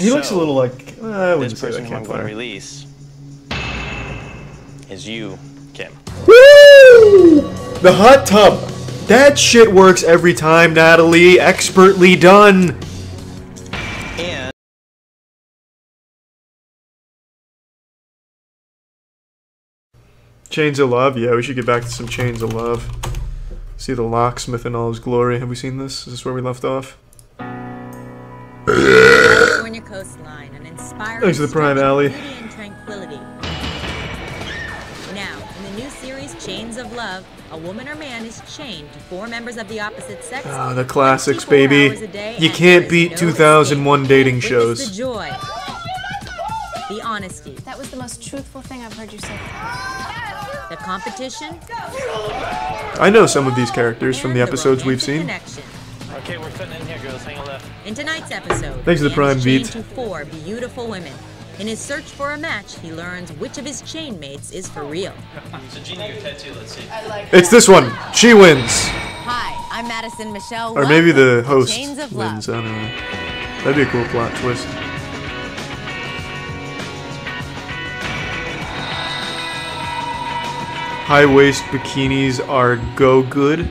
He looks a little like I wouldn't this say person that who I'm going to campfire. release is you, Kim. Woo! The hot tub. That shit works every time, Natalie. Expertly done. And Chains of Love. Yeah, we should get back to some Chains of Love. See the locksmith in all his glory. Have we seen this? Is this where we left off? California coastline, an inspiring Thanks to the Prime Alley. beauty and tranquility. Now, in the new series Chains of Love, a woman or man is chained to 4 members of the opposite sex. Ah, the classics, 24 baby. hours a day, You and can't there is beat no 2001 escape. dating Witness shows. the joy, the honesty, That was the most truthful thing I've heard you say. the competition, I know some of these characters from and the episodes we've romantic seen. connection. okay, we're cutting in here, girls. Hang a left. In tonight's episode, Thanks to the man Prime is Beat. chained to 4 beautiful women. In his search for a match, he learns which of his chainmates is for real. So, Gina, your tattoo. Let's see. It's this one. She wins. Hi, I'm Madison Michelle. Or maybe the Welcome to host Chains of Love. wins. I don't know. That'd be a cool plot twist. High-waist bikinis are go good.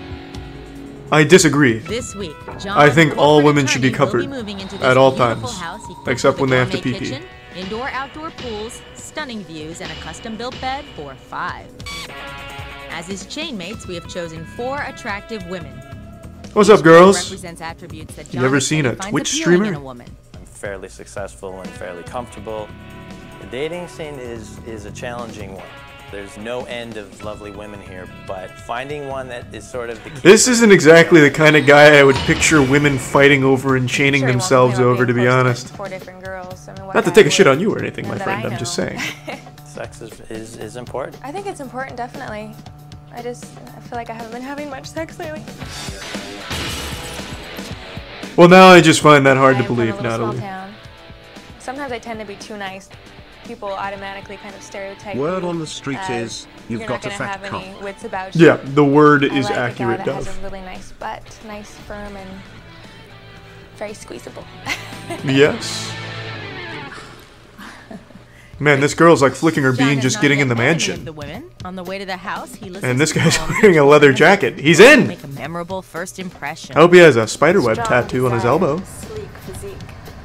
I disagree. This week, John, I think all corporate women should be attorney, will covered moving into this at all beautiful times, house equipped except with when a they have to gourmet pee-pee. kitchen, indoor-outdoor pools, stunning views, and a custom-built bed for 5. As his chainmates, we have chosen 4 attractive women. What's up, girls? Represents attributes that You ever John seen a finds Twitch appealing in streamer? a woman. I'm fairly successful and fairly comfortable. The dating scene is a challenging one. There's no end of lovely women here, but finding one that is sort of the key. This isn't exactly the kind of guy I would picture women fighting over and chaining themselves over, to be honest. 4 different girls. I mean, what Not to guy take a shit would- on you or anything, my that friend. I I'm just know. saying. Sex is important. I think it's important, definitely. I feel like I haven't been having much sex lately. Well, now I just find that hard I to am from a believe, little small Natalie. town. Sometimes I tend to be too nice. People automatically kind of stereotype Word you on the street as is, you've you're got not a gonna fat have cock. any wits about you. Yeah, the word is I like accurate, a guy that has Dove. a really nice butt, nice, firm, and very squeezable. Yes. Man, this girl's like flicking her John bean has just not getting yet in the met any mansion. of the women. On the way to the house, he listens And this to guy's poems wearing a and leather chooses jacket. He's to in! Make a memorable first impression. I hope he has a spiderweb Strong tattoo on his desire, elbow. Sleek physique,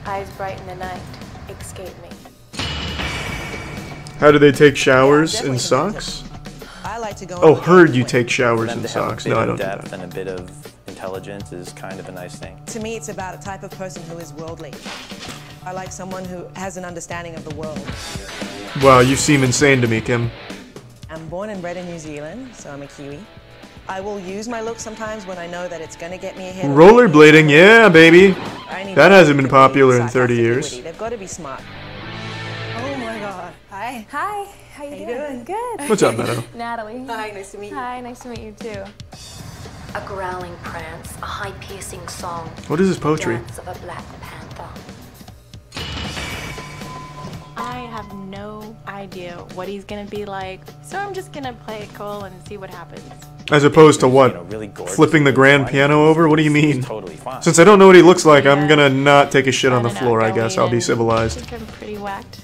eyes bright in the night, escape me. How do they take showers in socks? I like to go Oh, on heard dates you with- take showers For them in to have socks. a bit No, I of don't do depth that. and a bit of intelligence is kind of a nice thing. To me, it's about a type of person who is worldly. I like someone who has an understanding of the world. Wow, you seem insane to me, Kim. I'm born and bred in New Zealand, so I'm a Kiwi. I will use my look sometimes when I know that it's going to get me ahead. of Rollerblading, yeah, baby. I need That them hasn't been to be popular in 30 sarcastic and years. witty. They've got to be smart. Oh my God. Hi. Hi, how you doing? Good. What's up, Meadow? Natalie. Hi, nice to meet you. Hi, nice to meet you too. A growling prance, a high-piercing song, What is this poetry? dance of a black panther. I have no idea what he's gonna be like, so I'm just gonna play it cool and see what happens. As opposed to what? You know, really gorgeous, Flipping the really grand fine. piano over? What do you It's mean? totally fine. Since I don't know what he looks like, I'm gonna not take a shit on the Fun and floor, I guess. I'll be outgoing, civilized. I think I'm pretty whacked.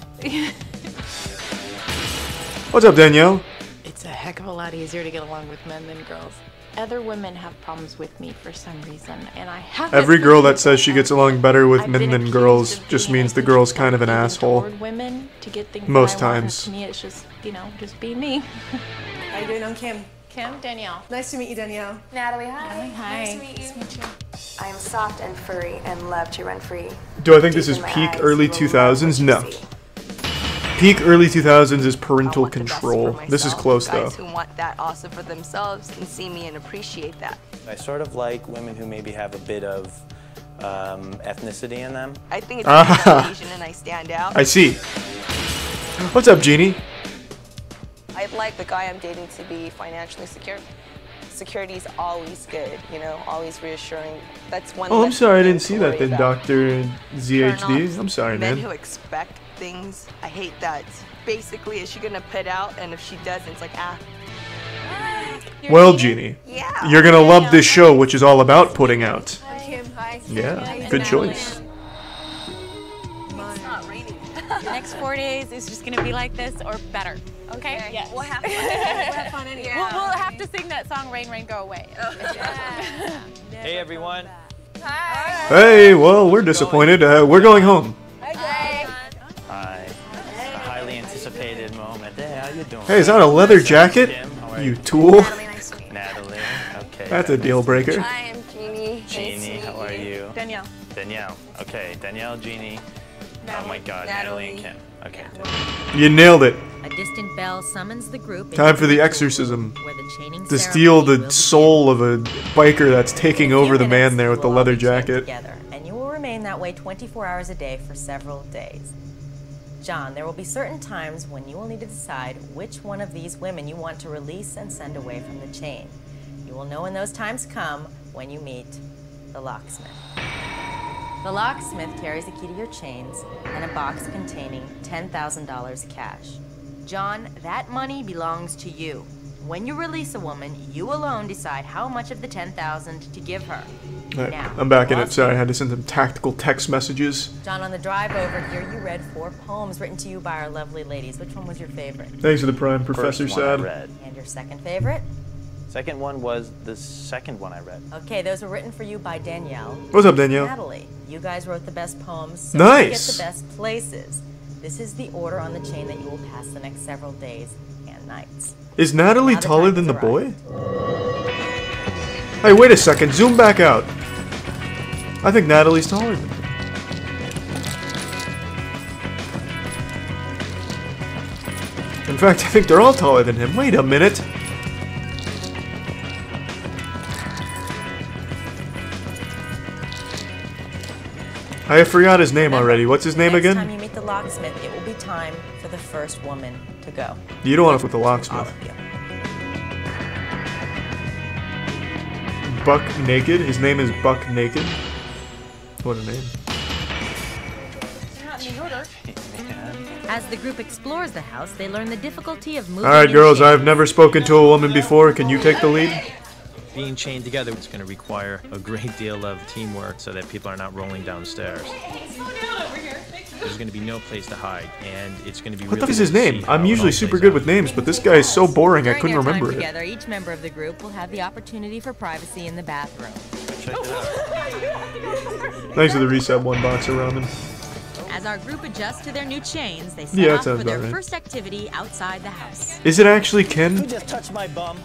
What's up, Danielle? It's a heck of a lot easier to get along with men than girls. Other women have problems with me for some reason, and I haven't. Every girl that says she gets along better with I've men been than accused girls of just being means the like girl's kind of an leaning asshole. toward women to get things that Most I want, and times. to me, it's just, you know, just being me. How you doing? I'm Kim. Kim, Danielle. Nice to meet you, Danielle. Natalie, hi. Hi. Nice to meet you. I am soft and furry and love to run free. Do I think this Deep is in my peak eyes, early you will love 2000s? what you No. see. Peak early 2000s is parental I want the best control. for This is myself. close, though. Guys who want that also for themselves can see me and appreciate that. I sort of like women who maybe have a bit of ethnicity in them. I think it's Ah. because I'm Asian and I stand out. I see. What's up, Jeannie? I'd like the guy I'm dating to be financially secure. Security is always good, you know, always reassuring. That's one. Oh, I'm less sorry, I thing didn't to see that worry then, about. Dr. ZHD. Turn-offs, I'm sorry, men man. who expect things, I hate that. Basically, is she gonna put out, and if she doesn't, it's like, ah. Well, Jeannie, Yeah. you're gonna love this show, which is all about putting out. Kim, hi. Yeah, good choice. It's not raining. The next 4 days is just gonna be like this or better. Okay? Yeah. We'll have fun. We'll have fun anyway. We'll have to sing that song, Rain, Rain, Go Away. Hey, everyone. Hi. Hey, well, we're disappointed. We're going home. Hi. A highly anticipated moment. Hey, how you doing? Hey, is that a leather jacket? Kim, how are You tool. Natalie, nice to meet you. Natalie. Okay. That's a deal breaker. Hi, I'm Jeannie. Jeannie, how are you? Danielle. Danielle. Okay, Danielle, Jeannie. Oh my God, Natalie and Kim. Okay. You nailed it. A distant bell summons the group. Time into for the pool, exorcism. where the chaining To ceremony steal will the begin. soul of a biker that's taking over the man there with the You will leather all be chained jacket. Together, and you will remain that way 24 hours a day for several days. John, there will be certain times when you will need to decide which one of these women you want to release and send away from the chain. You will know when those times come when you meet the locksmith. The locksmith carries the key to your chains and a box containing $10,000 cash. John, that money belongs to you. When you release a woman, you alone decide how much of the $10,000 to give her. Alright, Now, I'm back in it. whilst Sorry, I had to send some tactical text messages. John, on the drive over here, you read 4 poems written to you by our lovely ladies. Which one was your favorite? Thanks for the prime, Professor First one I Sad. read. And your second favorite? Second one was the second one I read. Okay, those were written for you by Danielle. What's up, Danielle? Natalie, you guys wrote the best poems, so Nice. you get the best places. This is the order on the chain that you will pass the next several days and nights. Is Natalie Now the taller time than the has boy? arrived. Hey, wait a second. Zoom back out. I think Natalie's taller than me. In fact, I think they're all taller than him. Wait a minute. I forgot his name already. What's his name Next time again? you meet the locksmith, it will be time for the first woman to go. You don't want to put the All locksmith. of you. Buck Naked. His name is Buck Naked. What a name. As the group explores the house, they learn the difficulty of moving. Alright, in girls, chains. I've never spoken to a woman before. Can you take the lead? Being chained together is going to require a great deal of teamwork so that people are not rolling downstairs. There's going to be no place to hide, and it's going to be What the really fuck is his good to name? see how I'm it usually all super plays good out. with names, but this guy is so boring I During couldn't their time remember it. together, each member of the group will have the opportunity for privacy in the bathroom. Check it out. Thanks for the reset one box of ramen. As our group adjusts to their new chains, they set Yeah, that off sounds for their about right. first activity outside the house. Is it actually Ken? Who just touched my bum?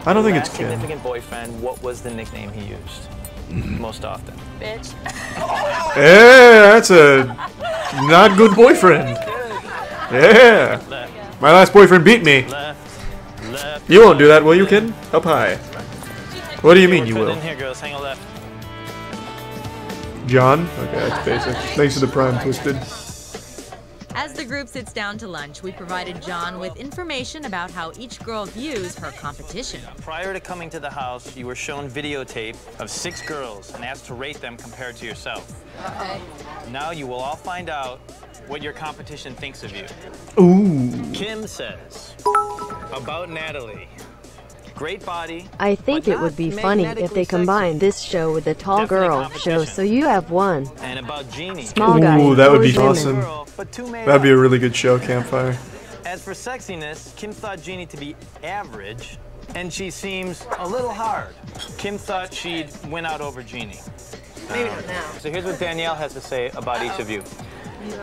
I don't think Last it's Ken. significant boyfriend, what was the nickname he used most often? Bitch. Yeah, that's a not good boyfriend. Yeah. Left, My last boyfriend beat me. left, left. You won't do that, will you, Ken? Up high. What do you mean you Put it will? in here, girls. Hang a left. John? Okay, that's basic. Thanks for the prime twisted. As the group sits down to lunch, we provided John with information about how each girl views her competition. Prior to coming to the house, you were shown videotape of 6 girls and asked to rate them compared to yourself. Okay. Now you will all find out what your competition thinks of you. Ooh. Kim says about Natalie. Great body. I think but it would not be funny if magnetically they combined sexy. this show with the tall Definitely girl show, competition. so you have one. And about Jeannie. Small guy. Ooh, that would be always women. awesome. Girl, but 2 made That'd be a up. really good show, Campfire. As for sexiness, Kim thought Jeannie to be average, and she seems a little hard. Kim thought she'd win out over Jeannie. Maybe not now. So here's what Danielle has to say about each of you.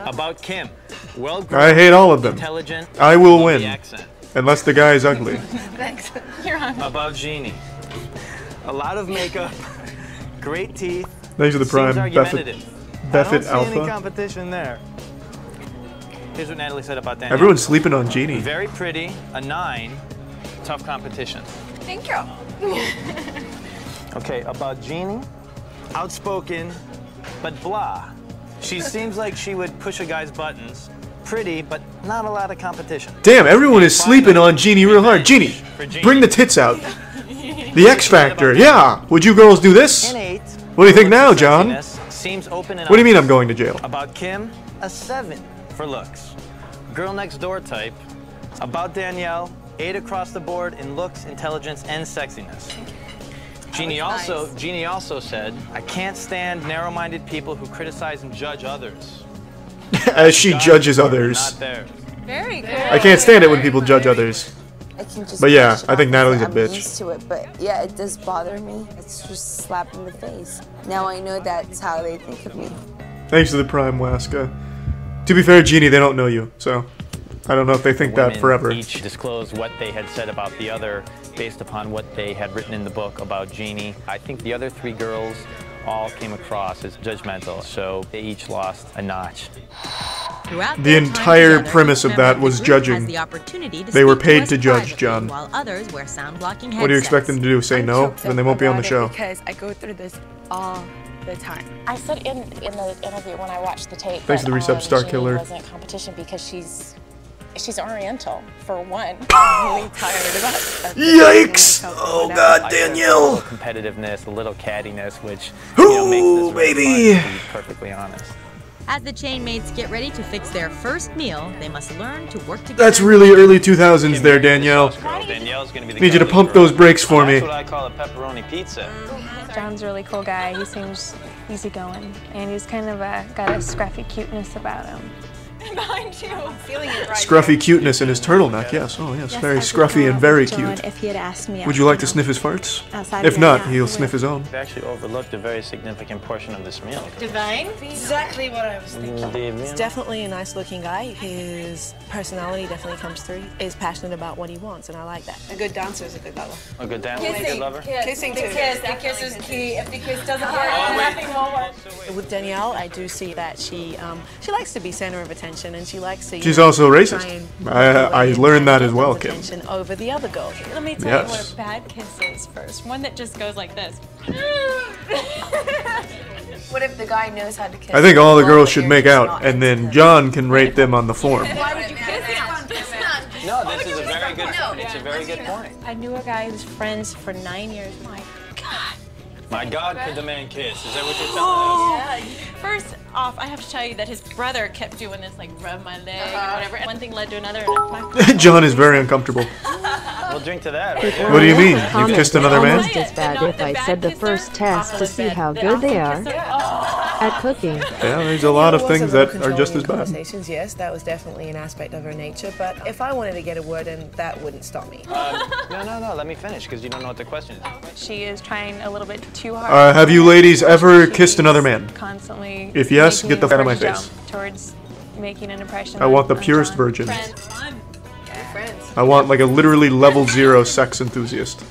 About Kim. Well-grown, I hate all of them. intelligent, I will lovely win. accent. Unless the guy is ugly. Thanks. About Jeannie. A lot of makeup, great teeth. Thanks for the prime, Seems argumentative. Buffett I don't see any Alpha. competition there. Here's what Natalie said about Danielle. Everyone's sleeping on Jeannie. Very pretty, a 9, tough competition. Thank you. Okay, about Jeannie, outspoken, but blah. She seems like she would push a guy's buttons. Pretty, but not a lot of competition. Damn, everyone is sleeping on Jeannie real hard. Jeannie, bring the tits out. The X Factor, yeah. Would you girls do this? An 8. What do you think now, John? Sexiness, seems open and What do you mean I'm honest. going to jail? About Kim, a 7 for looks. Girl next door type. About Danielle, 8 across the board in looks, intelligence, and sexiness. Jeannie also said, I can't stand narrow-minded people who criticize and judge others. As she judges others. Not theirs. Very good. I can't stand it when people judge others. I can just But yeah, brush it I think off Natalie's a because I'm bitch. used to it, but yeah, it does bother me. It's just a slap in the face. Now I know that's how they think of me. Thanks to the Prime Waska. To be fair, Jeannie, they don't know you, so I don't know if they think that Women forever. each disclosed what they had said about the other based upon what they had written in the book about Jeannie. I think the other three girls all came across as judgmental, so they each lost a notch. Throughout The their time entire together, premise each of member that the was group judging. has the opportunity to They were speak paid us to judge, privately, John. while others wear sound-blocking What do you expect them to do? Say no? choked Then up they won't be on the about it show. Because I go through this all the time. I said in the interview when I watched the tape Thanks to the Recep Star Jeannie Killer. wasn't competition because she's Oriental, for one. I'm really tired about Yikes! Oh God, Danielle! A little competitiveness, a little cattiness, which makes this really fun, to be perfectly honest. As the chainmates get ready to fix their first meal, they must learn to work together. That's really early 2000s there, Danielle. Danielle's gonna be the Need you to cuddly pump girl. those brakes for me. That's what I call a pepperoni pizza. John's a really cool guy. He seems easygoing, and he's kind of got a scruffy cuteness about him. Behind you. Feeling it right. Scruffy cuteness in his turtleneck, yes. Oh yes, very scruffy and very cute. If he had asked me, Would you like to sniff his farts? outside If of not, yeah, he'll I sniff his own. We've actually overlooked a very significant portion of this meal. Divine? Exactly what I was thinking. He's definitely a nice looking guy. His personality definitely comes through. He's passionate about what he wants, and I like that. A good dancer is a good lover. A good dancer, a good lover? Kissing too. The kiss is key. If the kiss doesn't work, nothing will work. With Danielle, I do see that she likes to be center of attention, and she likes to. She's also racist. I learned that as well, Kim. Attention over the other girls. Let me tell you what Yes. a bad kiss is first. One that just goes like this. What if the guy knows how to kiss? I think all the girls should make out, and then John can rate them on the form. Why would you kiss him? No, this is a very good point. It's a very good point. I knew a guy who was friends for 9 years. My God. My God, could the man kiss? Is that what you're telling us? First off, I have to tell you that his brother kept doing this, like rub my leg or whatever. And one thing led to another. And John is very uncomfortable. We'll drink to that. What do you mean? You kissed another man? Almost as bad if I said the first test to see how good they are at cooking. Yeah, there's a lot of things that are just as bad. Conversations, yes, that was definitely an aspect of her nature. But if I wanted to get a word in, that wouldn't stop me. No, let me finish, because you don't know what the question is. She is trying a little bit too hard. Have you ladies ever kissed another man? Constantly. If yes, making get the fuck out of my the first face. jump towards making an impression. I want the on purest John. virgin. I want like a literally level 0 sex enthusiast.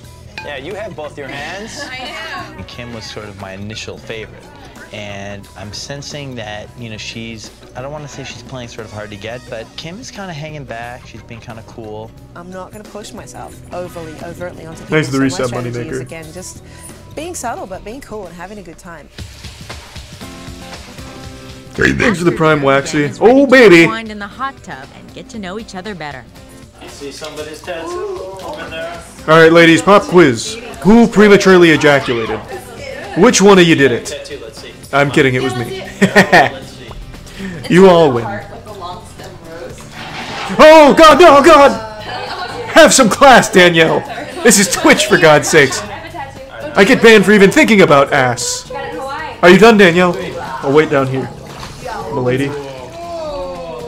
Yeah, you have both your hands. I am. Kim was sort of my initial favorite. And I'm sensing that, I don't want to say she's playing sort of hard to get, but Kim is kind of hanging back. She's being kind of cool. I'm not going to push myself overtly onto people. Thanks to the So my reset strategy is, moneymaker. again, just being subtle, but being cool and having a good time. Thanks to the Prime Waxy. Is ready Oh, to baby. unwind in the hot tub and get to know each other better. I see somebody's tattoo over there. Alright, ladies, pop quiz. Who prematurely ejaculated? Which one of you did it? Tattoo, let's see. I'm kidding, it was me. Let's see. You all win. Oh, God, no, God! Have some class, Danielle. This is Twitch, for God's sakes. I get banned for even thinking about ass. Are you done, Danielle? I'll wait down here. Milady.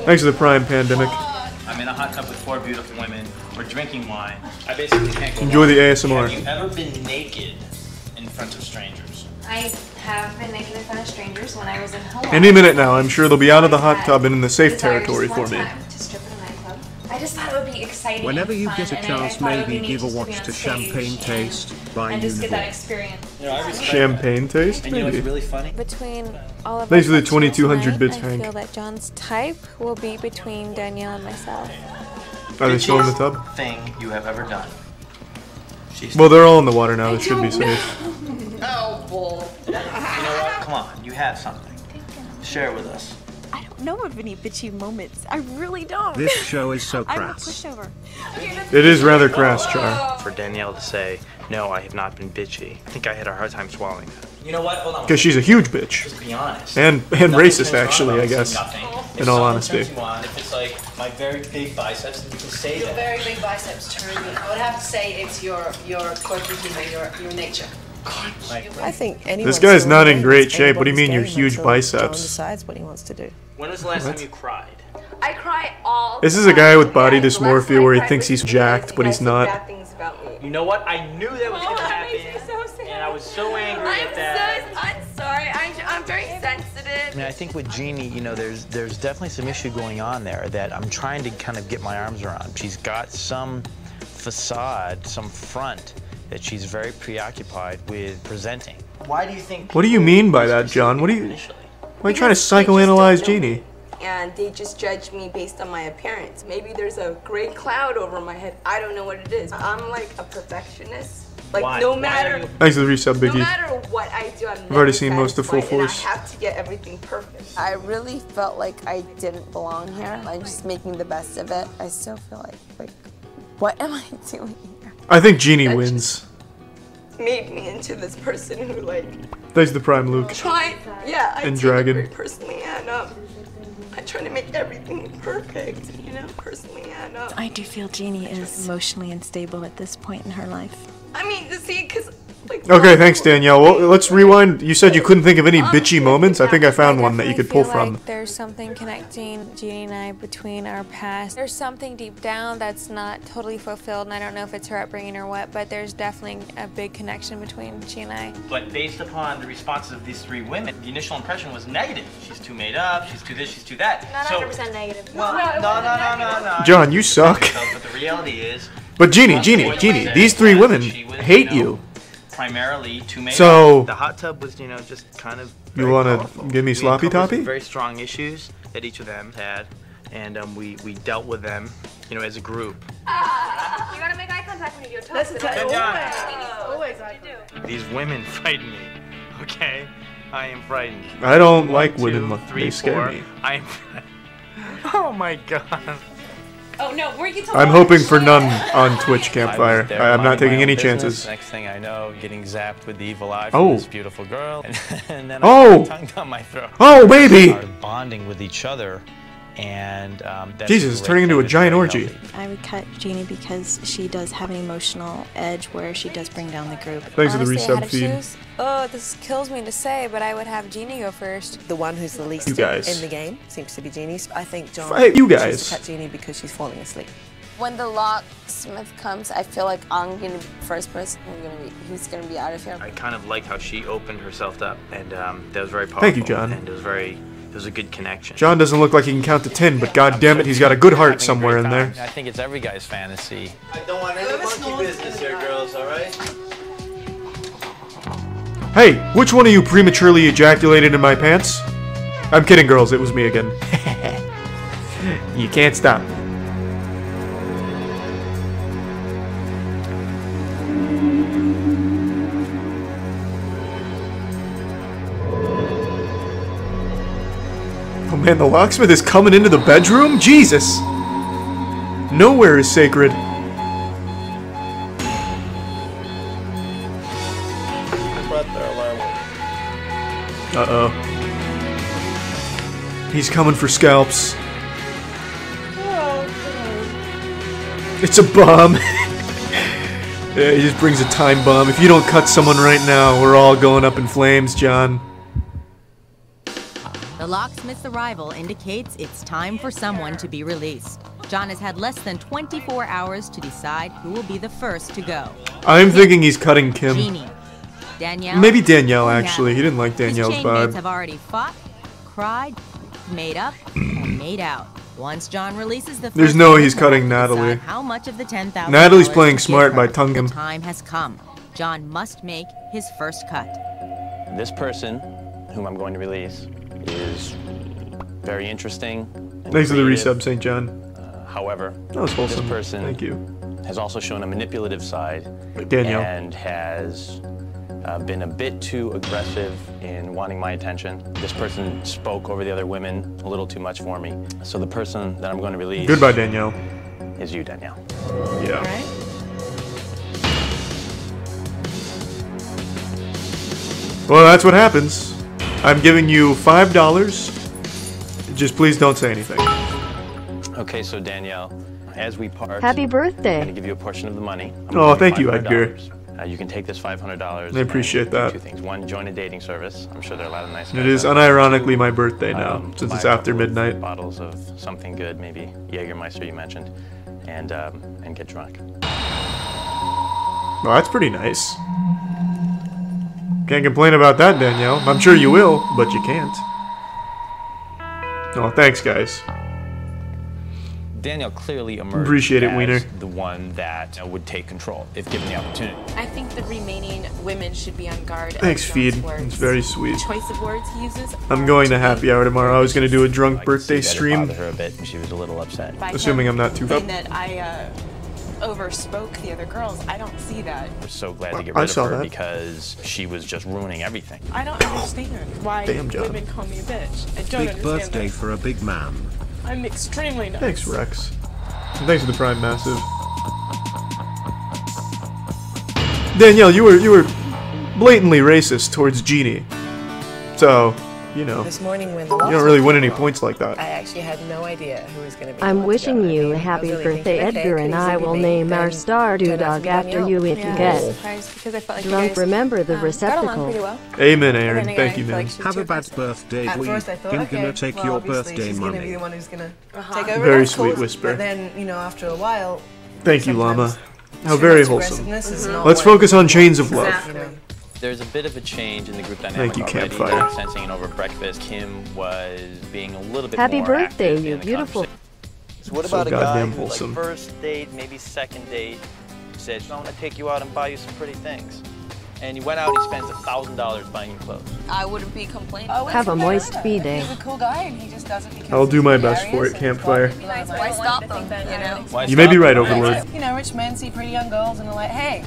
Thanks to the Prime Pandemic. I'm in a hot tub with 4 beautiful women. We're drinking wine. I basically can't go Enjoy the wrong. ASMR. Have you ever been naked in front of strangers? I have been naked in front of strangers when I was in Hawaii. Any minute now, I'm sure they'll be out of the hot tub and in the safe territory for me. I just thought it would be exciting. Whenever you get a and chance, I thought it would maybe be give a neat watch just to be on Champagne stage Taste by and just get that Uniform. experience. Champagne taste? And you know what's Maybe. really funny? Between all of Thanks for the us 2200 bits, I Hank. feel that John's type will be between Danielle and myself. Are they still in the tub? Thing you have ever done. She's Well, they're all in the water now. It should be safe. Oh, bull. You know what? Come on, you have something. Share with us. I don't know of any bitchy moments. I really don't. This show is so I'm a crass. pushover. It is rather crass, Char. For Danielle to say, no, I have not been bitchy. I think I had a hard time swallowing that. You know what? Hold on. Because she's a huge bitch. Just be honest. And Nothing racist, turns you on actually, about I saying guess. nothing. If In all someone honesty. turns you on, if it's like my very big biceps, then you can say Your that. very big biceps turn me. I would have to say it's your quirky humor, your nature. I think anyone. This guy's not in great shape. What do you mean your huge John biceps? decides what he wants to do. When was the last time you cried? I cry all. This is a guy with body dysmorphia where he thinks he's jacked, but he's not. You know what? I knew that was gonna happen, and I was so angry at that. I'm sorry. I'm very sensitive. I mean, I think with Jeannie, you know, there's definitely some issue going on there that I'm trying to kind of get my arms around. She's got some facade, some front that she's very preoccupied with presenting. Why do you think? What do you mean by that, John? Why are you trying to psychoanalyze Jeannie? And they just judge me based on my appearance. Maybe there's a gray cloud over my head. I don't know what it is. I'm like a perfectionist. Like no matter. Thanks for the resub, Biggie. No matter what I do, I've already seen most of Full Force. I have to get everything perfect. I really felt like I didn't belong here. I'm just making the best of it. I still feel like what am I doing here? I think Jeannie wins. Made me into this person who like. Thanks to the Prime Luke. I and take Dragon. it very personally, and I try to make everything perfect, you know, personally, and I do feel Jeannie is emotionally unstable at this point in her life. I mean, see, because like. Okay, thanks, Danielle. Well, let's rewind. You said you couldn't think of any bitchy moments. I think I found one that you could pull from. There's something connecting Jeannie and I between our past. There's something deep down that's not totally fulfilled, and I don't know if it's her upbringing or what, but there's definitely a big connection between she and I. But based upon the responses of these three women, the initial impression was negative. She's too made up. She's too this. She's too that. Not 100% negative. Well, no. John, you suck. But the reality is. But Jeannie, these three women hate you. Primarily to make So the hot tub was, you know, just kind of. You want to give me sloppy toppy? Very strong issues that each of them had, and we dealt with them, you know, as a group. You gotta make eye contact when you do a Always. These women frighten me. Okay, I am frightened. I don't like women. They scare me. I am. Oh my god. Oh no, were you talking I'm hoping for none on Twitch Campfire. I'm not taking any chances. Next thing I know, getting zapped with the evil eye Oh. from this beautiful girl, and then I got tongue down my throat. Oh, baby! Started bonding with each other, and that's Jesus, it's turning into a giant orgy. I would cut Jeannie because she does have an emotional edge where she does bring down the group. Thanks for the Honestly, I resub had to feed. choose. Oh, this kills me to say, but I would have Jeannie go first. The one who's the least You guys. in the game seems to be Jeannie's. I think John Hey, you guys. chooses to cut Jeannie because she's falling asleep. When the locksmith comes, I feel like I'm gonna be the first person who's gonna be out of here. I kind of liked how she opened herself up, and that was very powerful. Thank you, John. And it was a good connection. John doesn't look like he can count to 10, but god damn it, he's got a good heart somewhere in there. I think it's every guy's fantasy. I don't want any monkey business here, girls. All right. Hey, which one of you prematurely ejaculated in my pants? I'm kidding, girls. It was me again. You can't stop. Oh man, the locksmith is coming into the bedroom? Jesus! Nowhere is sacred. Uh-oh. He's coming for scalps. It's a bomb. Yeah, he just brings a time bomb. If you don't cut someone right now, we're all going up in flames, John. The locksmith's arrival indicates it's time for someone to be released. John has had less than 24 hours to decide who will be the first to go. I'm thinking he's cutting Kim. Jeannie, Danielle, Maybe Danielle, actually. He didn't like Danielle's his chainmates vibe. have already fought, cried, made up, and made out. Once John releases the There's first no way one, he's cutting decide Natalie. How much of the $10,000 Natalie's playing to smart give by her. tonguing him. The time has come. John must make his first cut. This person, whom I'm going to release, is very interesting. and Thanks for the creative. resub, St. John. However, That was wholesome. this person Thank you. has also shown a manipulative side Danielle. and has been a bit too aggressive in wanting my attention. This person spoke over the other women a little too much for me. So the person that I'm going to release Goodbye, Danielle. is you, Danielle. Yeah. Well, that's what happens. I'm giving you $5. Just please don't say anything. Okay, so Danielle, as we part, Happy I'm birthday. going to give you a portion of the money. I'm Oh, gonna give thank you, $500. Edgar. You can take this $500. I appreciate and do that. 2 things. One, join a dating service. I'm sure there are a lot of nice guys. It is out there. unironically my birthday now, since buy it's a after couple of midnight. Bottles of something good, maybe Jägermeister you mentioned, and get drunk. Well, that's pretty nice. Can't complain about that, Danielle. I'm sure you will, but you can't. Oh, thanks, guys. Danielle clearly emerged Appreciate it, as Wiener. the one that would take control if given the opportunity. I think the remaining women should be on guard. Thanks, of Feed. John's words. It's very sweet. The choice of words he uses. I'm going to happy hour tomorrow. I was going to do a drunk birthday That it stream, bothered her a bit, and she was a little upset. assuming I'm not too... Saying that I overspoke the other girls. I don't see that. We're so glad to get I rid of saw her that. because she was just ruining everything. I don't understand why Damn, John. women call me a bitch. I don't Big understand birthday that. for a big man. I'm extremely nice. Thanks, Rex. And thanks for the Prime Massive. Danielle, you were blatantly racist towards Jeannie. So, you know, This morning when the you don't really win any points like that. I actually had no idea who was going to be. I'm wishing you a happy really birthday, thinking, okay, Edgar, could and easily I be will me, name our then Stardew turn out to dog be after Danielle. you if Yeah, you I was get. surprised because I felt like Drunk, you guys remember the got along receptacle. pretty well. Amen, And Aaron. then again, Thank I you, feel man. like she's Have a your bad person. birthday At week. first I thought, I'm okay, gonna take well, your obviously birthday she's gonna be money. the one who's gonna take over. Very That's sweet cool. whisper. But then, you know, after a while, Thank you, Llama. How too very much wholesome. aggressiveness is not Let's what- focus on Chains of Love. Exactly. There's a bit of a change in the group dynamic Thank you, already. Campfire. I'm sensing it over breakfast. Kim was being a little bit Happy more birthday, active you in the beautiful. conversation. So what So about a guy goddamn who, wholesome. like, first date, maybe second date, said, I want to take you out and buy you some pretty things. And you went out, he spends $1,000 buying you clothes. I wouldn't be complaining. Have a moist bee day. He's a cool guy, and he just does it because I'll do he's my best for hilarious it, and he's Campfire. got, Why stop them, you know? Why You may stop be right, him? Overlord. You know, rich men see pretty young girls and are like, hey,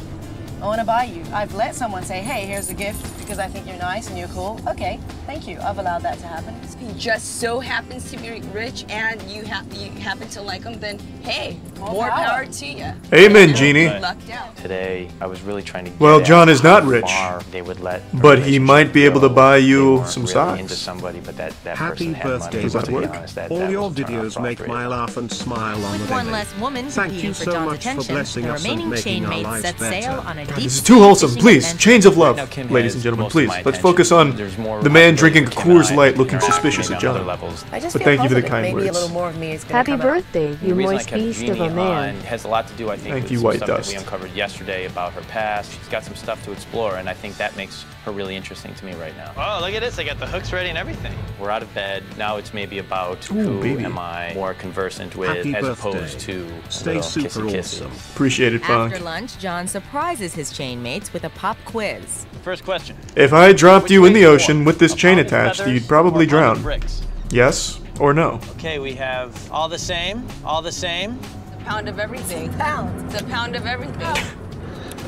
I want to buy you. I've let someone say, hey, here's a gift because I think you're nice and you're cool. Okay, thank you. I've allowed that to happen. If he just so happens to be rich and you happen to like him, then hey, more power to you. Amen, Jeannie. Lucked out. Today, I was really trying to get Well, at John is not how rich, far they would let a but he might be able to relationship buy go. you They weren't some really socks. into somebody, but that Happy person had money. birthday, Does that To be work? honest, that All your was turn videos off make for my it. laugh and smile on With the one daily. less woman Thank competing you for so John's much for attention, blessing the us and remaining making our chainmates lives set sail better. on a God, deep this is too wholesome. fishing Please, adventure. Chains of Love. Now, Kim Ladies has and gentlemen, most of please. my Let's attention. focus on There's more the man drinking responsibility for Kim Coors and I, Light looking you know, suspicious at acting on other John. levels. I just But feel thank you for the confident kind maybe a words. little more of me is going to Happy come out. birthday, The you reason I moist kept beast of Jeannie a man. on has a lot to do, I think, Thank with you, some White stuff Dust. that we uncovered yesterday about her past. She's got some stuff to explore, and I think that makes her really interesting to me right now. Oh, look at this. I got the hooks ready and everything. We're out of bed. Now it's maybe about who baby. am I more conversant with Happy as birthday. opposed to Stay little super kissy kisses. awesome. Appreciate it, Funk. After lunch, John surprises his chainmates with a pop quiz. First question. If I dropped Which you in weighs the more, ocean with this a chain pound of attached, feathers you'd probably or a pound of drown. bricks? Yes or no? Okay, we have all the same, all the same. A pound of everything. It's a pound of everything.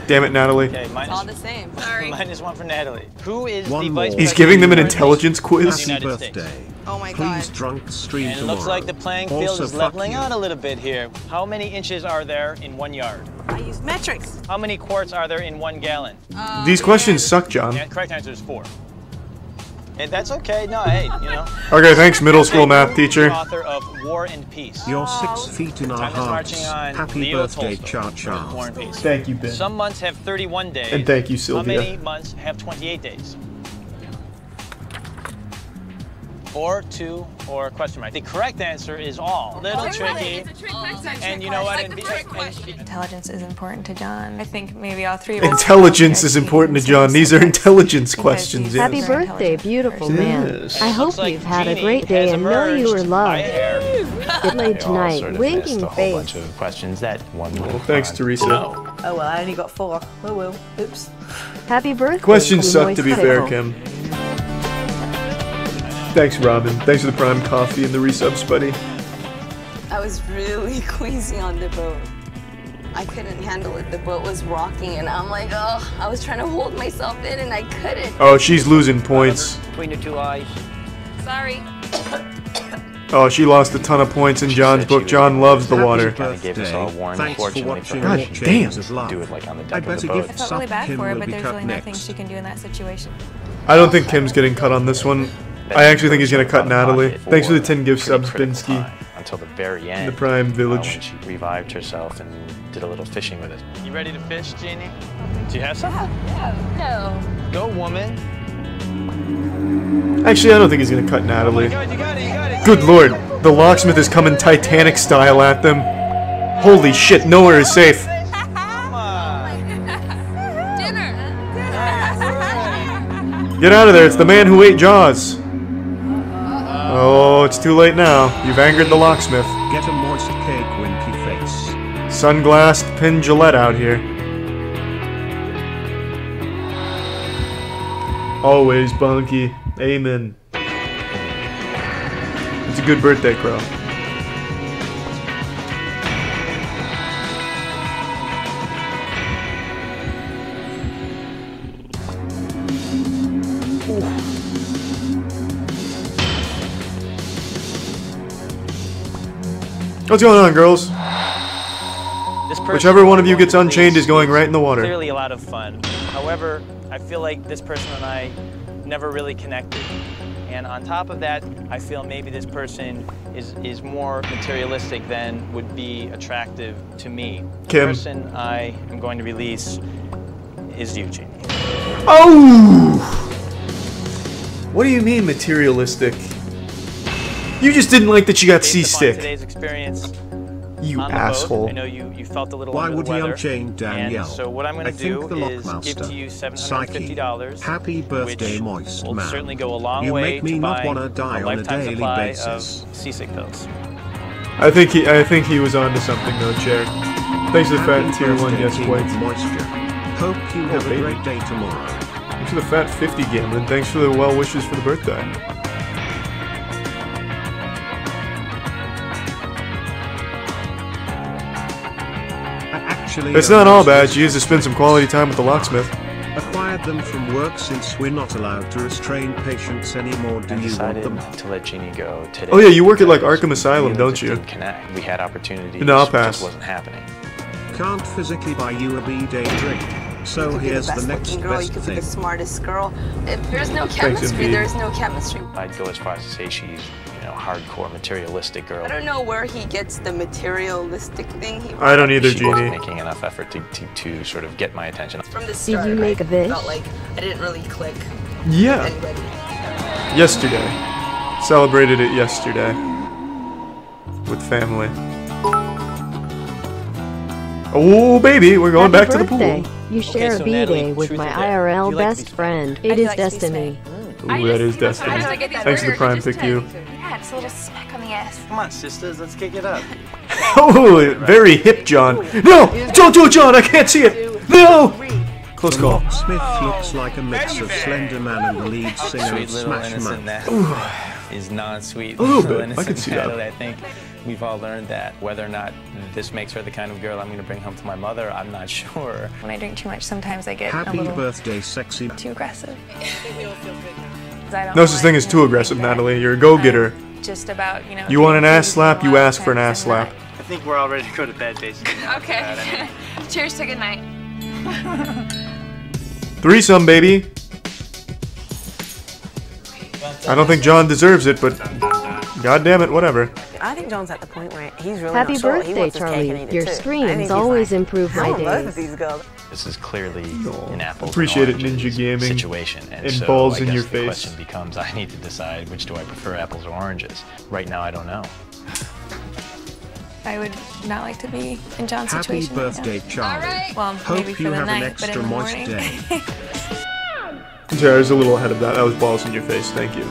Damn it, Natalie. Okay, It's all the same. Sorry. minus one for Natalie. Who is One the more. vice He's president giving them an of the intelligence United quiz. Happy States? birthday. Oh my Please God. drunk stream And it tomorrow. looks like the playing field Also, is fuck leveling you. out a little bit here. How many inches are there in 1 yard? I use metrics. How many quarts are there in 1 gallon? These questions suck, John. Yeah, correct answer is 4. And that's okay. No, hey, you know. Okay, thanks, middle school math teacher. Author of War and Peace. You're 6 feet in our Time is hearts. marching on. Happy Leo birthday, Tolstoy. Cha War Cha. and Peace. Thank you, Ben. Some months have 31 days. And thank you, How Sylvia. many months have 28 days? Or 2 or question mark. The correct answer is all. Little tricky. And you know what? Intelligence is important to John. I think maybe all three of us. Intelligence is important to John. These are intelligence questions. Happy Yes. birthday, beautiful man. Yes. I hope Looks like you've had a Jeannie great day has and know you are emerged loved. by a hair. Get laid They all tonight, sort of winking missed a whole face. bunch of questions that one would Well, have thanks, gone, Teresa. no. Oh, well, I only got 4. Oh, well. Oops. Happy birthday. Questions you suck, moist to be fair, pickle. Kim. Thanks, Robin. Thanks for the prime coffee and the resubs, buddy. I was really queasy on the boat. I couldn't handle it. The boat was rocking, and I'm like, oh, I was trying to hold myself in, and I couldn't. Oh, she's losing points. Between your 2 eyes. Sorry. Oh, she lost a ton of points in John's book. John loves the water. Kind of gave us all a warning. Thanks for Fortunately watching her, God she damn. didn't do it like on the I deck of better the give boat. I felt really bad Kim for her, will but be there's cut really nothing next. she can do in that situation. I don't think Kim's getting cut on this one. I actually think he's gonna cut Natalie. Thanks for the 10 gift subs, Binsky. until the very end. In the Prime Village. When she revived herself and did a little fishing with us. You ready to fish, Jeannie? Do you have some? No. Go, woman. Actually, I don't think he's gonna cut Natalie. Oh my God, you got it. Good lord, the locksmith is coming Titanic style at them. Holy shit, nowhere is safe. Get out of there, it's the man who ate Jaws. Oh, it's too late now. You've angered the locksmith. Get a moist cake, winky face. Sunglassed pin Gillette out here. Always Bunky. Amen. It's a good birthday, Crow. What's going on, girls? Whichever one of you gets unchained is going right in the water. Clearly a lot of fun. However, I feel like this person and I never really connected. And on top of that, I feel maybe this person is more materialistic than would be attractive to me. Kim. The person I am going to release is you, Jeannie. Oh! What do you mean materialistic? You just didn't like that you got seasick. Today's experience you on the asshole. boat, I know you felt a little Why under would the he weather, unchain Danielle? and so what I'm going to do is give to you $750, Happy birthday, which moist will man. certainly go a long You way make me to not buying wanna die a on a lifetime daily supply basis. of seasick pills. I think he was onto something though, Chair. Thanks for the fat tier 1 yes points. Moisture. Hope you have a great day tomorrow. Thanks for the fat 50 gambling. Thanks for the well wishes for the birthday. Actually, It's not all bad. She used to spend some quality time with the locksmith. Acquired them from work since we're not allowed to restrain patients anymore. Do I you want decided them? to let Jeannie go today. Oh yeah, you work at like Arkham Asylum, don't you? Didn't connect. We had opportunities. No, I'll It pass. just wasn't happening. Can't physically buy you a B-day drink. So You could be here's the the best next looking girl, you best could be thing. the smartest girl. If there's no Thanks, chemistry, indeed. there's no chemistry. I'd go as far as to say she's, hardcore materialistic girl. I don't know where he gets the materialistic thing. I don't either, She wasn't Jeannie. making enough effort to sort of get my attention. From the start, you make I a wish? felt like I didn't really click. Yeah. with anybody. Yesterday. Celebrated it yesterday. With family. Oh baby, we're going back to the birthday. pool. You share so a Natalie, B-day with truth my or dare? IRL You like to best be friend. I It do is like to be destiny. Ooh, that is destiny. Thanks for the prime pick, you. Yeah, it's a little smack on the ass. Come on, sisters, let's kick it up. Oh, very hip, John. No! Don't do it, John! I can't see it! No! Close call. Smith looks like a mix of Slender Man and the lead singer Sweet of little Smash innocent Mouth. Natalie is non-sweet. A little bit. Little I can innocent see that. Natalie. I think we've all learned that whether or not this makes her the kind of girl I'm going to bring home to my mother, I'm not sure. When I drink too much, sometimes I get a Happy little birthday, sexy. too aggressive. No such thing as too aggressive, Natalie. You're a go-getter. Just about, You want an ass slap, you ask for an ass slap. I think we're all ready to go to bed, basically. Okay. Cheers to good night. Threesome, baby. I don't think John deserves it, but god damn it, whatever. I think John's at the point where he's really Happy not sure. He birthday, wants his cake and Charlie. eat it Your too. I think streams he's always like, improve I my don't know days. these girls. This is clearly an apples Appreciate and it, Ninja oranges Gaming. situation, And so balls I in guess your the face. question becomes, I need to decide which do I prefer, apples or oranges. Right now, I don't know. I would not like to be in John's Happy situation. birthday, Charlie. Well, Hope maybe for you the have an night, but extra in the moist morning. day. Sorry, I was a little ahead of that. That was balls in your face. Thank you.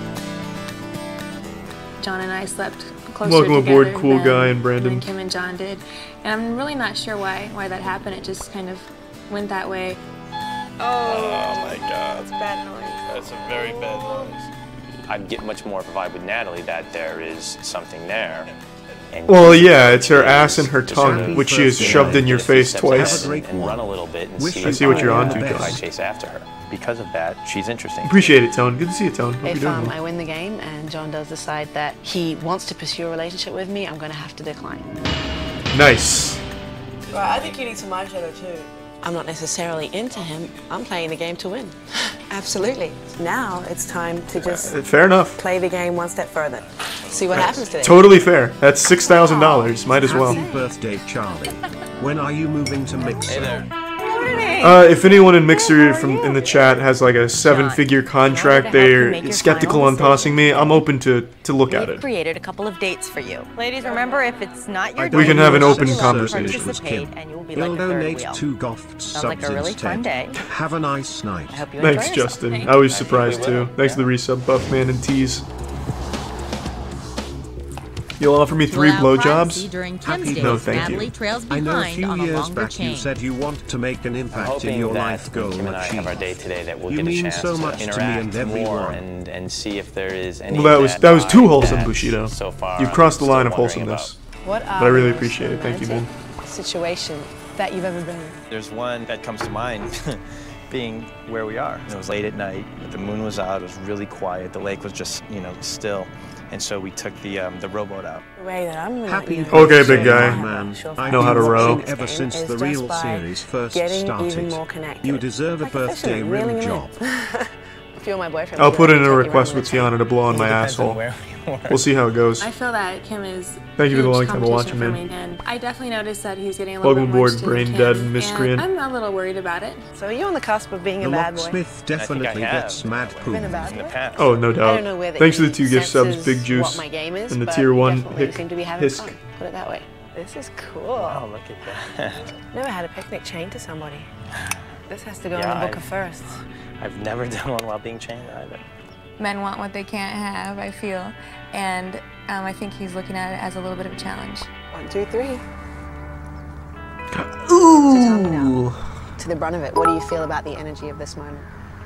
John and I slept closer Welcome aboard, together cool than- guy and Brandon. than Kim and John did. And I'm really not sure why that happened. It just kind of went that way. Oh my god. It's bad noise. That's a very bad noise. I'd get much more of a vibe with Natalie that there is something there. And Well, yeah, it's her ass and her tongue, which she has shoved in your face twice. and run a little bit and see I see what you're if onto, I John. chase after her. Because of that, she's interesting. Appreciate it, Tone. Good to see you, Tone. Hope If you're doing I well. win the game and John does decide that he wants to pursue a relationship with me, I'm going to have to decline. Nice. Right, I think you need some eyeshadow too. I'm not necessarily into him. I'm playing the game to win. Absolutely. Now it's time to just Fair enough. play the game one step further. See what happens today. Totally fair. That's $6,000. Might as well. Happy birthday, Charlie. When are you moving to Mixer? Hey there. If anyone in Mixer in the chat has like a 7-figure contract, they're skeptical on tossing me. I'm open to look at We've it. created a couple of dates for you. Ladies, remember, if it's not your We can date, have an you open will conversation. participate and you will be He'll like the third donate wheel. 2 GOFT Sounds like subs a really fun instead. day. Have a nice night. I hope you enjoy Thanks, yourself. Justin. I was surprised too. Thanks for the resub, Buffman and Tease. You'll offer me 3 blowjobs? No, thank you. I know a few years back you said you want to make an impact in your life goal Kim and I have our day today that we'll You get a mean chance so much to to me and interact more everyone. and see if there is any Well, that was too wholesome, that Bushido. so far You've I'm crossed the still line of wondering wholesomeness. What But I really appreciate it. Thank you, man. Situation that you've ever been in. There's one that comes to mind being where we are. It was late at night, the moon was out, it was really quiet, the lake was just, still. And so we took the rowboat out. The way that I'm Happy Okay, big guy. man. I know how to row. Ever since the It's real just by series first getting even started. more connected. You deserve a birthday rim job. If you're my boyfriend, I'll maybe put I in can a take you request around with the Tiana to blow on my depends on asshole. where We'll see how it goes. I feel that Kim is. Thank you for the huge long time of competition watching, for man. me, and I definitely noticed that he's getting a little Welcome bit more aboard, interested brain in dead Kim, miscreant. and I'm a little worried about it. So you're on the cusp of being The a bad boy. locksmith definitely gets mad poo. Been a bad boy? Oh, no I doubt. don't know whether Thanks for he the 2 gift subs, senses Big Juice, what my game is, and the but tier 1 definitely hick, seem to be having hisk. fun. Put it that way. This is cool. Oh, look at that. Never had a picnic chained to somebody. This has to go in Yeah, the book of firsts. I've never done one while being chained either. Men want what they can't have, I feel, and I think he's looking at it as a little bit of a challenge. 1, 2, 3. Ooh. To the brunt of it, what do you feel about the energy of this moment?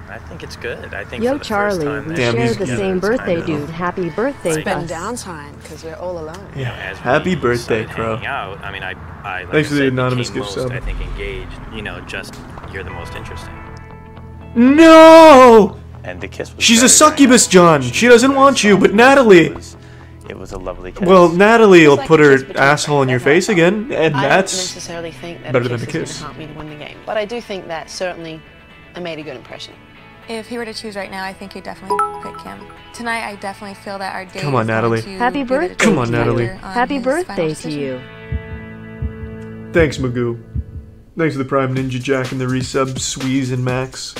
I think it's good. I think Yo, for the first Charlie, time we that share we're the together, same it's birthday, kind of dude. Happy birthday, It's been Gus. downtime because we're all alone. Yeah. as we Happy birthday, started Crow. hanging out, I mean, I like Thanks I for the said, anonymous became gift most, sub. I think engaged. Just you're the most interesting. No! And the kiss was She's a very, very succubus, John. She doesn't want you, but Natalie. It was a lovely kiss. Well, Natalie will put her asshole in your face again, and I don't that's necessarily think that better than a is kiss. going to help me to win the game, but I do think that certainly I made a good impression. If he were to choose right now, I think he'd definitely pick Kim. Tonight, I definitely feel that our date Come on, is Natalie. going to Happy be the birthday. Come on, determining Natalie. factor on Happy his birthday final to decision. you. Thanks, Magoo. Thanks for the Prime Ninja Jack and the resub, Sweeze and Max.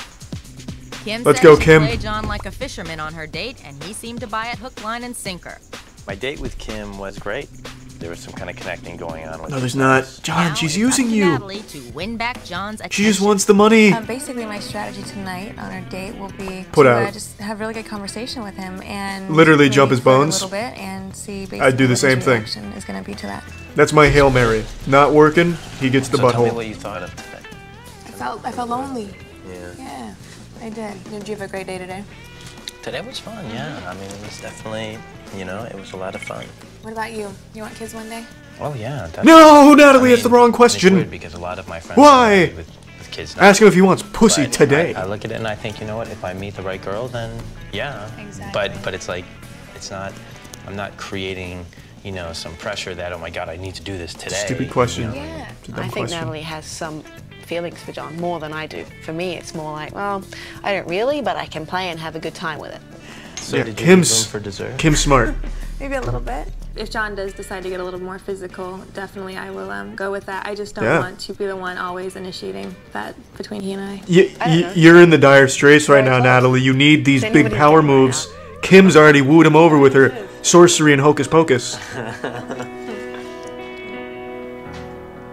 Kim Let's said go, she'd Kim. play John like a fisherman on her date, and he seemed to buy it hook, line, and sinker. My date with Kim was great. There was some kind of connecting going on with No, there's not. John, she's using you. Natalie to win back John's She just wants the money. Basically, my strategy tonight on our date will be Put to out. just have really good conversation with him and Literally maybe jump his flirt bones? a little bit and see basically I'd do the what same his thing. reaction is going to be to that. That's my Hail Mary. Not working, he gets the So tell me butthole. what you thought of today. I felt lonely. Yeah. Yeah, I did. Did you have a great day today? Today was fun, yeah. I mean, it was definitely, it was a lot of fun. What about you? You want kids one day? Oh, yeah. No, Natalie, that's the wrong question. It's weird because a lot of my friends Why? with kids now. Ask him if he wants pussy But today. I look at it and I think, you know what, if I meet the right girl, then yeah. Exactly. But it's like, I'm not creating, some pressure that, oh my God, I need to do this today. Stupid question. Yeah, It's a dumb I think question. Natalie has some feelings for John, more than I do. For me, it's more like, well, I don't really, but I can play and have a good time with it. So Yeah, did you Kim's- leave room for dessert? Kim's smart. Maybe a little bit. If John does decide to get a little more physical, definitely I will go with that. I just don't Yeah. want to be the one always initiating that between he and I. You're in the dire straits right now, Natalie. You need these big power moves. Kim's already wooed him over with her sorcery and hocus pocus.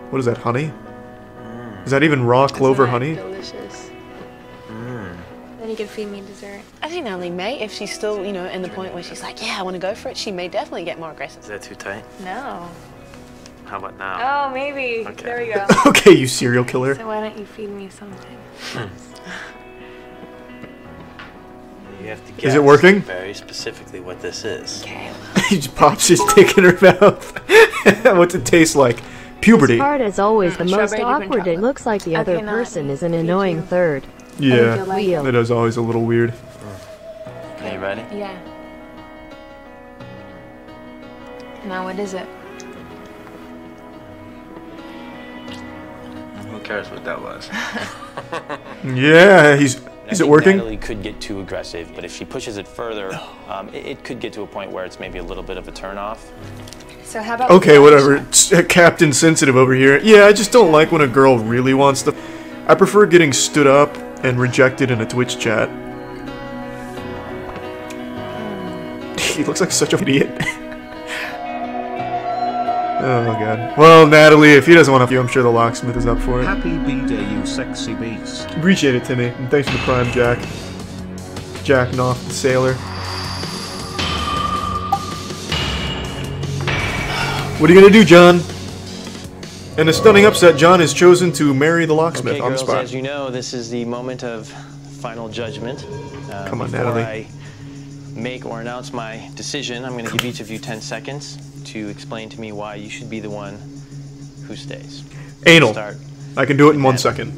What is that, honey? Is that even raw clover honey? Delicious. Then you can feed me dessert. I think Natalie may, if she's still, in the point where she's like, yeah, I want to go for it, she may definitely get more aggressive. Is that too tight? No. How about now? Oh, maybe. Okay. There we go. Okay, you serial killer. So why don't you feed me something? You have to Is guess it working? very specifically what this is. Okay. He just pops his dick in her mouth. What's it taste like? Puberty. Part is always the most Strawberry dip and awkward. It chocolate. looks like the other Okay, now person is an annoying third. Yeah, you like it. that is always a little weird. Are you ready? Yeah. Now what is it? Who cares what that was? Yeah, he's Is it working? Natalie could get too aggressive, but if she pushes it further, it could get to a point where it's maybe a little bit of a turnoff. So how about okay, whatever. It's Captain Sensitive over here. Yeah, I just don't like when a girl really wants to. I prefer getting stood up and rejected in a Twitch chat. He looks like such an idiot. Oh god. Well, Natalie, if he doesn't want to, I'm sure the locksmith is up for it. Happy B-Day, you sexy beast. Appreciate it, Timmy. And thanks for the prime, Jack. Jacking off the sailor. What are you gonna do, John? In a stunning upset, John has chosen to marry the locksmith on the spot. As you know, this is the moment of final judgment. Come on, before Natalie. I make or announce my decision, I'm going to give each of you 10 seconds to explain to me why you should be the one who stays. Anal. Start. I can do it in 1 second.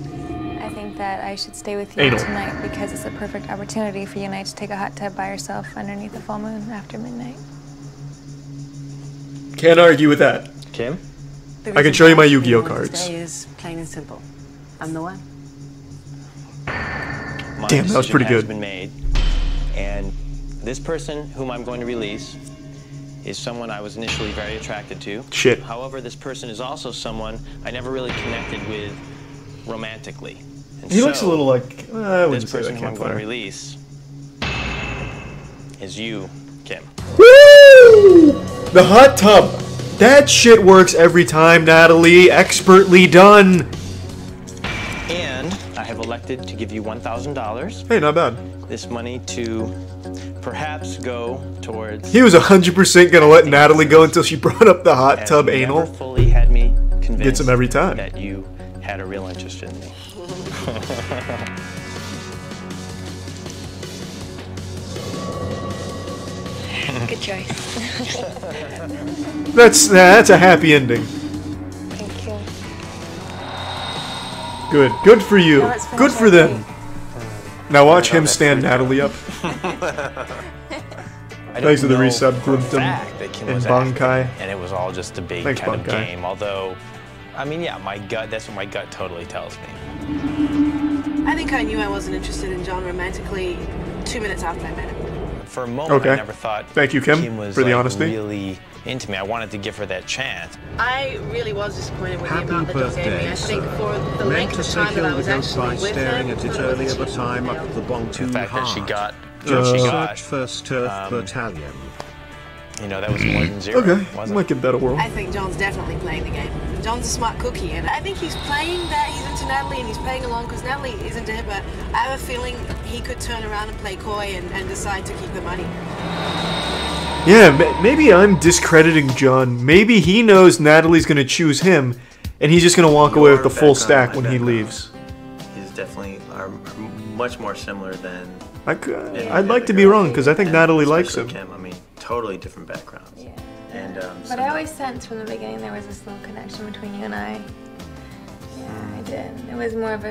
I think that I should stay with you Anal. tonight because it's a perfect opportunity for you and I to take a hot tub by yourself underneath the full moon after midnight. Can't argue with that. Kim? I can show you my Yu-Gi-Oh cards. Today is plain and simple. I'm the one. My Damn, that was pretty decision has good. been made, and this person whom I'm going to release is someone I was initially very attracted to. Shit. However, this person is also someone I never really connected with romantically. And He looks a little like I wouldn't this say person that who I'm going to campfire. release is you, Kim. Woo! The hot tub. That shit works every time, Natalie. Expertly done. And I have elected to give you $1,000. Hey, not bad. This money to perhaps go towards. He was 100% gonna let Natalie go until she brought up the hot tub anal. Never fully had me convinced Gets him every time. that you had a real interest in me. Good choice. That's a happy ending. Thank you. Good. Good for you. Now let's finish Good for our them. date. Now watch him stand Natalie up. Thanks for the resub, Glimpton and Bankai. And it was all just a big Thanks, kind of Bankai. game. Although, I mean, yeah, my gut, that's what my gut totally tells me. I think I knew I wasn't interested in John romantically 2 minutes after I met him. For a moment, Okay. I never thought Thank you, Kim, was for the like, honesty. really into me. I wanted to give her that chance. I really was disappointed with Happy the amount that John gave me. birthday, I think sir. for the Meant length to of say time that I kill the was ghost by actually with staring him, at it earlier, but I'm up the bong too The fact that she hard. got what she got, Search 1st Turf Battalion. you know, that was more than zero. Okay, wasn't might give that a whirl. I think John's definitely playing the game. John's a smart cookie, and I think he's playing that he's into Natalie and he's playing along because Natalie is into him, but I have a feeling he could turn around and play coy and decide to keep the money. Yeah, maybe I'm discrediting John. Maybe he knows Natalie's gonna choose him, and he's just gonna walk away with the full stack when he leaves. He's definitely are much more similar than. I'd like to be wrong because I think Natalie likes him. Kim, I mean, totally different backgrounds. Yeah. And But I always sensed from the beginning there was this little connection between you and I. Yeah, I did. It was more of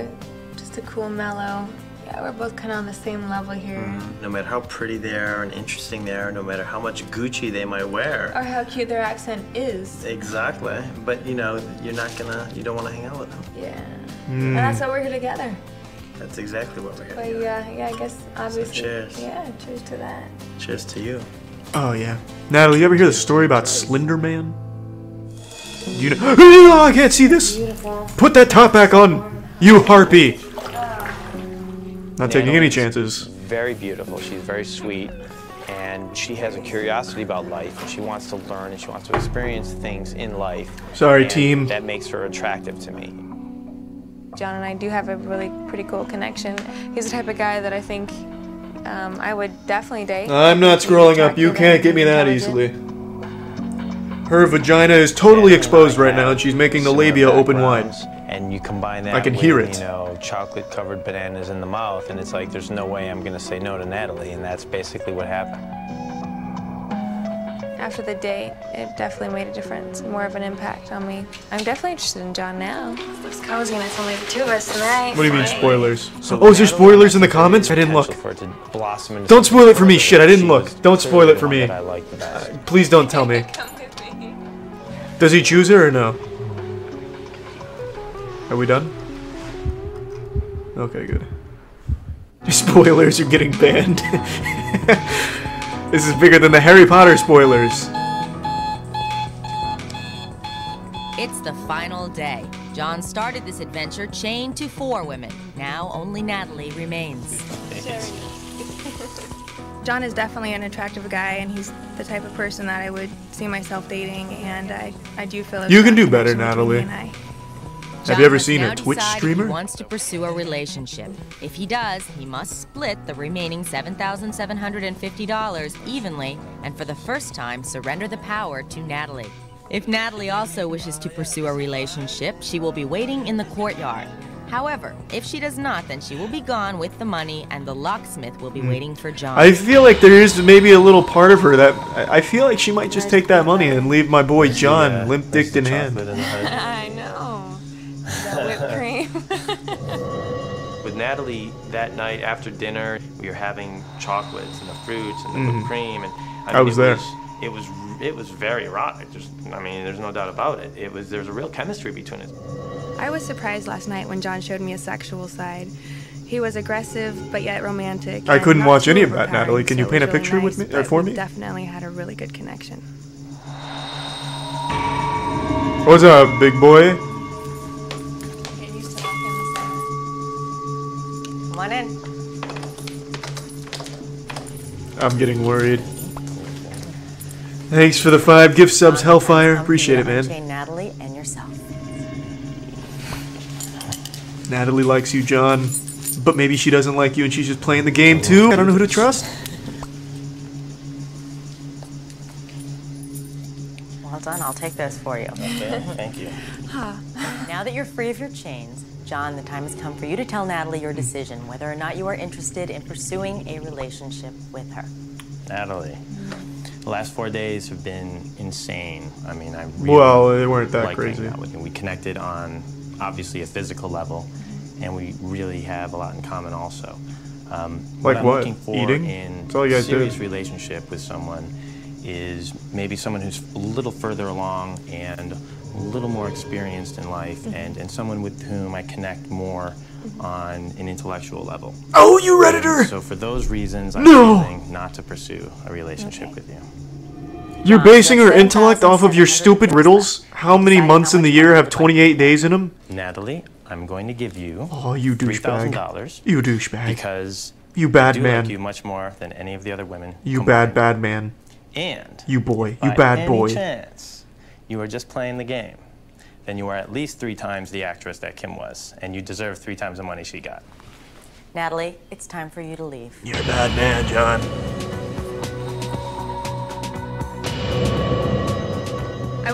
just a cool, mellow. Yeah, we're both kind of on the same level here. no matter how pretty they are and interesting they are, no matter how much Gucci they might wear. Or how cute their accent is. Exactly. But you know, you don't want to hang out with them. Yeah. And that's why we're here together. That's exactly what we're here. But yeah, I guess obviously. cheers. Yeah, cheers to that. Cheers to you. Oh yeah, Natalie, you ever hear the story about Slender Man? Do you know? Oh, I can't see this. Beautiful. Put that top back on, you harpy. Not taking any Natalie's chances. Very beautiful. She's very sweet, and she has a curiosity about life. And she wants to learn and she wants to experience things in life. Sorry, and team. That makes her attractive to me. John and I do have a really pretty cool connection. He's the type of guy that I think I would definitely date. I'm not scrolling up. You can't get me that easily. Her vagina is totally exposed right now, and she's making the labia open wide. And you combine that I can with, hear it. you know, chocolate-covered bananas in the mouth, and it's like there's no way I'm going to say no to Natalie, and that's basically what happened. After the date, it definitely made a difference, more of an impact on me. I'm definitely interested in John now. It's cozy and it's only the two of us tonight. What do you mean spoilers? Oh, is there spoilers in the comments? I didn't look. For it to blossom into Don't spoil it for me. something Shit, I didn't she look. was Don't spoil it for clearly me. the one that I like the best. Please don't tell me. Does he choose her or no? Are we done? Okay, good. Spoilers, you're getting banned. This is bigger than the Harry Potter spoilers. It's the final day. John started this adventure chained to 4 women. Now only Natalie remains. John is definitely an attractive guy, and he's the type of person that I would see myself dating, and I do feel you can do better, Natalie. Have you ever seen a Twitch streamer? He wants to pursue a relationship. If he does, he must split the remaining $7,750 evenly, and for the first time, surrender the power to Natalie. If Natalie also wishes to pursue a relationship, she will be waiting in the courtyard. However, if she does not, then she will be gone with the money, and the locksmith will be waiting for John. I feel like there is maybe a little part of her that I feel like she might just take that money and leave my boy John limp-dicked in hand. I know. That whipped cream. With Natalie, that night after dinner, we were having chocolates and the fruits and the whipped cream, and I was there. It was very erotic. There's no doubt about it. There's a real chemistry between us. I was surprised last night when John showed me a sexual side. He was aggressive, but yet romantic. I couldn't watch any of that, Natalie. Can you paint a picture with me for me? Definitely had a really good connection. What's up, big boy? Come on in. I'm getting worried. Thanks for the 5 gift subs, Hellfire. Appreciate it, man. Natalie and yourself. Natalie likes you, John, but maybe she doesn't like you and she's just playing the game too. I don't know who to trust. Well done, I'll take those for you. Okay, thank you. Now that you're free of your chains, John, the time has come for you to tell Natalie your decision, whether or not you are interested in pursuing a relationship with her. Natalie, the last 4 days have been insane. I really they weren't that liked crazy. hanging out with you. We connected on obviously a physical level, and we really have a lot in common also. Like I'm what? looking for Eating? in That's all you a guys serious do. relationship with someone is maybe someone who's a little further along and a little more experienced in life, and someone with whom I connect more on an intellectual level. Oh, you Redditor! And so for those reasons, I'm No! choosing not to pursue a relationship with you. You're basing her intellect off of your stupid riddles? How many months in the year have 28 days in them? Natalie, I'm going to give you you douchebag. $3,000. You douchebag. Because you bad I do man. like you much more than any of the other women. You bad man. And you boy. You by bad boy. any chance you are just playing the game, then you are at least 3 times the actress that Kim was, and you deserve 3 times the money she got. Natalie, it's time for you to leave. You're a bad man, John.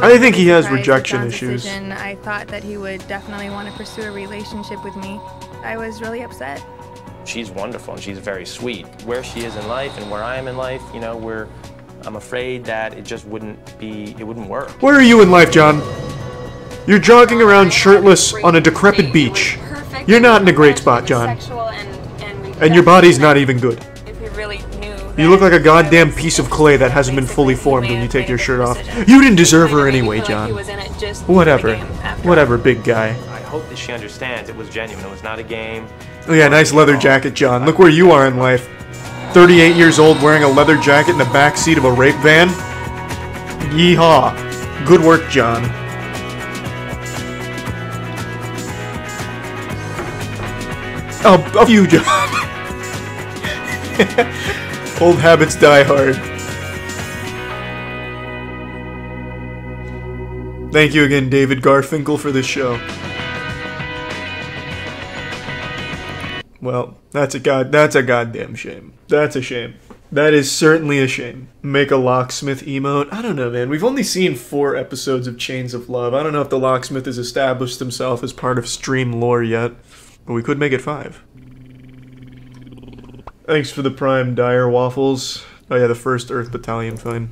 I think he has rejection issues. I thought that he would definitely want to pursue a relationship with me. I was really upset. She's wonderful and she's very sweet. Where she is in life and where I am in life, I'm afraid that it just wouldn't work. Where are you in life, John? You're jogging around shirtless on a decrepit beach. You're not in a great spot, John. And your body's not even good. You look like a goddamn piece of clay that hasn't been fully formed when you take your shirt off. You didn't deserve her anyway, John. Whatever. Whatever, big guy. I hope that she understands it was genuine. It was not a game. Oh yeah, nice leather jacket, John. Look where you are in life. 38 years old wearing a leather jacket in the back seat of a rape van? Yeehaw. Good work, John. Oh, you, John. Old habits die hard. Thank you again, David Garfinkel, for this show. Well, that's a goddamn shame. That's a shame. That is certainly a shame. Make a locksmith emote? I don't know, man. We've only seen 4 episodes of Chains of Love. I don't know if the locksmith has established himself as part of stream lore yet, but we could make it 5. Thanks for the Prime Dire Waffles. Oh yeah, the 1st Earth Battalion, fine.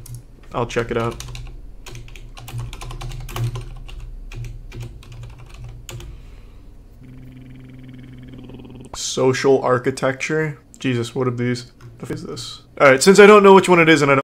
I'll check it out. Social architecture? Jesus, what are these? What is this? Alright, since I don't know which one it is and I don't